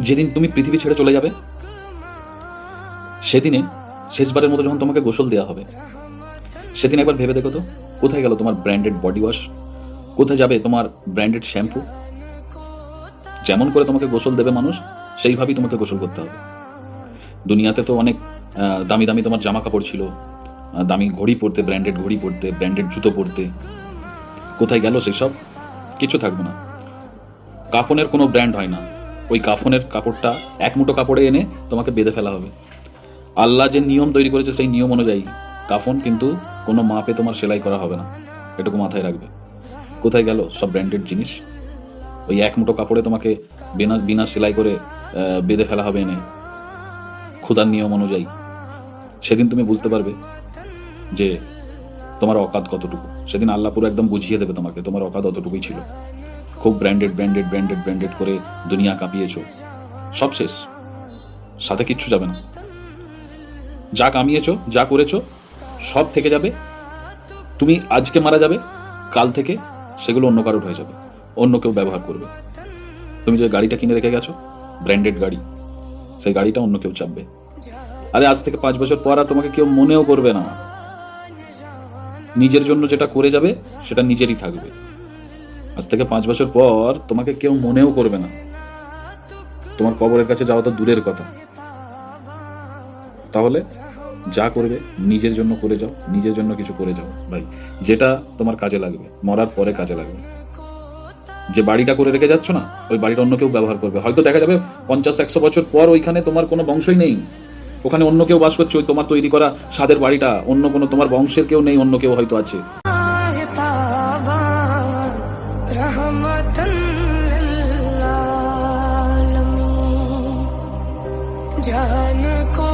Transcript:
যেদিন তুমি পৃথিবী ছেড়ে চলে যাবে, সেদিনে শেষবারের মতো যখন তোমাকে গোসল দেওয়া হবে, সেদিন একবার ভেবে দেখো তো, কোথায় গেল তোমার ব্র্যান্ডেড বডি ওয়াশ, কোথায় যাবে তোমার ব্র্যান্ডেড শ্যাম্পু? যেমন করে তোমাকে গোসল দেবে মানুষ, সেইভাবেই তোমাকে গোসল করতে হবে। দুনিয়াতে তো অনেক দামি দামি তোমার জামা কাপড় ছিল, দামি ঘড়ি পরতে, ব্র্যান্ডেড ঘড়ি পরতে, ব্র্যান্ডেড জুতো পরতে। কোথায় গেল সেই সব? কিছু থাকবে না। কাফনের কোনো ব্র্যান্ড হয় না। ওই কাফনের কাপড়টা এক মুঠো কাপড়ে এনে তোমাকে বেঁধে ফেলা হবে। আল্লাহ যে নিয়ম তৈরি করেছে, সেই নিয়ম অনুযায়ী কাফন কিন্তু কোনো মাপে তোমার সেলাই করা হবে না, এটুকু মাথায় রাখবে। কোথায় গেল সব ব্র্যান্ডেড জিনিস? ওই এক মুঠো কাপড়ে তোমাকে বিনা বিনা সেলাই করে বেঁধে ফেলা হবে এনে, খোদার নিয়ম অনুযায়ী। সেদিন তুমি বুঝতে পারবে যে তোমার অকাত কতটুকু। সেদিন আল্লাহ পুরো একদম বুঝিয়ে দেবে তোমাকে, তোমার অকাত অতটুকুই ছিল। খুব ব্র্যান্ডেড ব্র্যান্ডেড ব্র্যান্ডেড ব্র্যান্ডেড করে দুনিয়া কাঁপিয়েছ, সব শেষ, সাথে কিচ্ছু যাবে না। যা কামিয়েছো, যা করেছো, সব থেকে যাবে। তুমি আজকে মারা যাবে, কাল থেকে সেগুলো অন্য কারোর হয়ে যাবে, অন্য কেউ ব্যবহার করবে। তুমি যে গাড়িটা কিনে রেখে গেছো, ব্র্যান্ডেড গাড়ি, সেই গাড়িটা অন্য কেউ চাপবে। আরে আজ থেকে 5 বছর পর আর তোমাকে কেউ মনেও করবে না। নিজের জন্য যেটা করে যাবে সেটা নিজেরই থাকবে। আজ থেকে 5 বছর পর তোমাকে কেউ মনেও করবে না। তোমার কবরের কাছে যাওয়া তো দূরের কথা। তাহলে যা করবে নিজের জন্য করে যাও, নিজের জন্য কিছু করে যাও ভাই, যেটা তোমার কাজে লাগবে, মরার পরে কাজে লাগবে। যে বাড়িটা করে রেখে যাচ্ছ না, ওই বাড়িটা অন্য কেউ ব্যবহার করবে। হয়তো দেখা যাবে 50-100 বছর পর ওইখানে তোমার কোনো বংশই নেই, ওখানে অন্য কেউ বাস করছে। ওই তোমার তৈরি করা স্বাদের বাড়িটা, অন্য কোনো তোমার বংশের কেউ নেই, অন্য কেউ হয়তো আছে। जान को